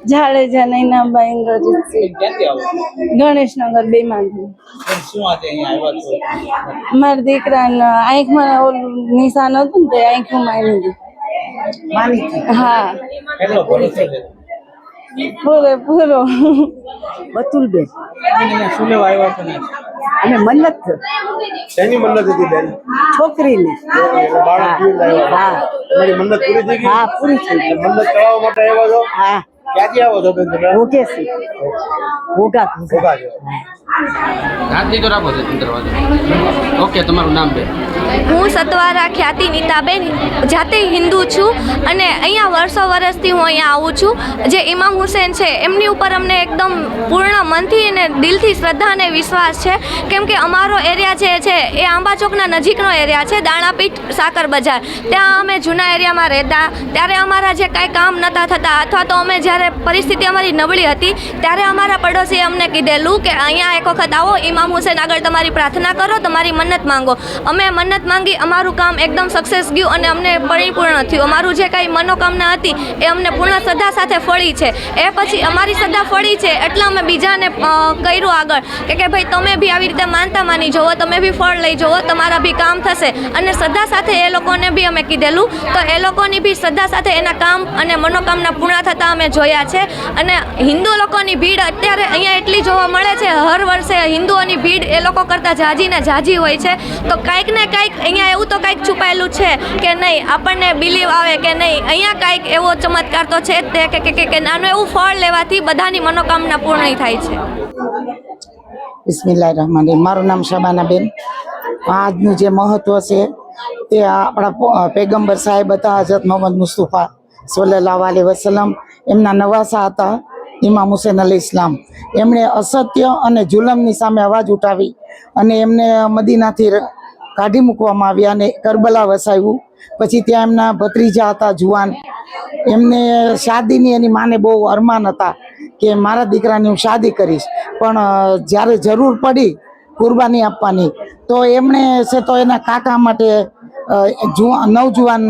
જાડેજા નૈનાભાઈ ઇન્દ્રજીતસિંહ ગણેશનગર 2 માંથી મારા દીકરાને આંખમાં ઓલું નિશાન હતું ને તે આંખું મારી હા પૂરો બતુલબેન શું લેવા આવ્યા છો ને અને મન્નત શેની મન્નત હતી બેન છોકરીની હા મારી મન્નત પૂરી થઈ ગઈ હા પૂરી થઈ ગઈ મન્નત કરાવવા માટે આવ્યા છો હા ક્યાંથી આવો છો બેન તમે ઓકેસી ઓગા જો રાતની તો રાખો છે દરવાજો ઓકે તમારું નામ બેન હું સતવારા ખ્યાતિ નીતાબેન જાતે હિન્દુ છું અને અહીંયા વર્ષો વર્ષથી હું અહીંયા આવું છું જે ઇમામ હુસેન છે એમની ઉપર અમને એકદમ પૂર્ણ મનથી અને દિલથી શ્રદ્ધા અને વિશ્વાસ છે કેમ કે અમારો એરિયા જે છે એ આંબા ચોકના નજીકનો એરિયા છે દાણાપીઠ સાકર બજાર ત્યાં અમે જૂના એરિયામાં રહેતા ત્યારે અમારા જે કાંઈ કામ નહોતા થતા અથવા તો અમે જ્યારે પરિસ્થિતિ અમારી નબળી હતી ત્યારે અમારા પડોશીએ અમને કીધેલું કે અહીંયા એક વખત આવો ઇમામ હુસેન આગળ તમારી પ્રાર્થના કરો તમારી મન્નત માંગો અમે મન્નત માંગી અમારું કામ એકદમ સક્સેસ ગયું અને અમને પરિપૂર્ણ થયું અમારું જે કાંઈ મનોકામના હતી એ અમને પૂર્ણ શ્રદ્ધા સાથે ફળી છે એ પછી અમારી શ્રદ્ધા ફળી છે એટલે અમે બીજાને કર્યું આગળ કે ભાઈ તમે બી આવી રીતે માનતા માની જુઓ તમે બી ફળ લઈ જુઓ તમારા બી કામ થશે અને શ્રદ્ધા સાથે એ લોકોને બી અમે કીધેલું તો એ લોકોની બી શ્રદ્ધા સાથે એના કામ અને મનોકામના પૂર્ણ થતાં અમે જોયા છે અને હિન્દુ લોકોની ભીડ અત્યારે અહીંયા એટલી જોવા મળે છે હર વર્ષે હિન્દુઓની ભીડ એ લોકો કરતાં જાજી ને જાજી હોય છે તો કાંઈક ને કાંઈક અહીંયા એવું તો કાંઈક છુપાયેલું છે કે નહીં આપણને બિલીવ આવે કે નહીં અહીંયા કાંઈક એવો ચમત્કાર તો છે જ તે કે નાનું એવું ફળ લેવાથી બધાની મનોકામના પૂર્ણ થાય છે બિસ્મિલ્લાહિર રહેમાનિર રહીમ મારું નામ શબાનાબેન આજનું જે મહત્વ છે તે આપણા પૈગંબર સાહેબ હતા હજરત મોહમ્મદ મુસ્તફા સલ્લલ્લાહુ અલૈહિ વસલ્લમ એમના નવાસા હતા ઇમામ હુસેન અલી ઇસ્લામ એમણે અસત્ય અને જુલમની સામે અવાજ ઉઠાવી અને એમને મદીનાથી કાઢી મૂકવામાં આવ્યા અને કરબલા વસાવ્યું પછી ત્યાં એમના ભત્રીજા હતા જુવાન એમને શાદીની એની માને બહુ અરમાન હતા કે મારા દીકરાની હું શાદી કરીશ પણ જ્યારે જરૂર પડી કુરબાની આપવાની તો એમણે છે તો એના કાકા માટે નવજુવાન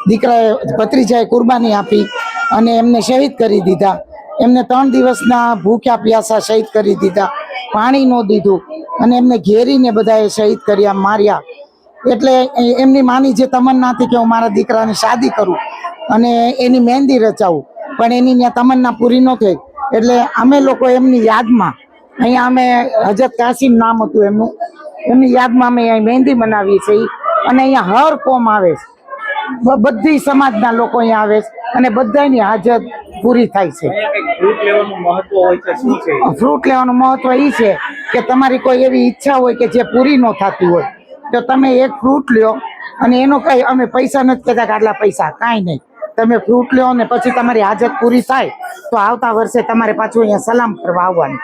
દીકરાએ ભત્રીજાએ કુરબાની આપી અને એમને શહીદ કરી દીધા એમને 3 દિવસના ભૂખ્યા પ્યાસા શહીદ કરી દીધા પાણી ન દીધું અને એમને ઘેરીને બધાએ શહીદ કર્યા માર્યા એટલે એમની માની જે તમન્ના હતી કે હું મારા દીકરાની શાદી કરું અને એની મહેંદી રચાવું પણ એની ત્યાં તમન્ના પૂરી ન થઈ એટલે અમે લોકો એમની યાદમાં અહીંયા અમે હજરત કાસિમ નામ હતું એમનું એમની યાદમાં અમે અહીં મહેંદી બનાવીએ છીએ અને અહીંયા હર કોમ આવે છે બધી સમાજના લોકો અહીંયા આવે છે અને બધાની હાજર પૂરી થાય છે ફ્રૂટ લેવાનું મહત્વ એ છે કે તમારી કોઈ એવી ઈચ્છા હોય કે જે પૂરી ન થતી હોય તો તમે એક ફ્રૂટ લ્યો અને એનો કઈ અમે પૈસા નથી કહેતા કે આટલા પૈસા કાંઈ નહીં તમે ફ્રૂટ લ્યો ને પછી તમારી હાજત પૂરી થાય તો આવતા વર્ષે તમારે પાછું અહીંયા સલામ કરવા આવવાનું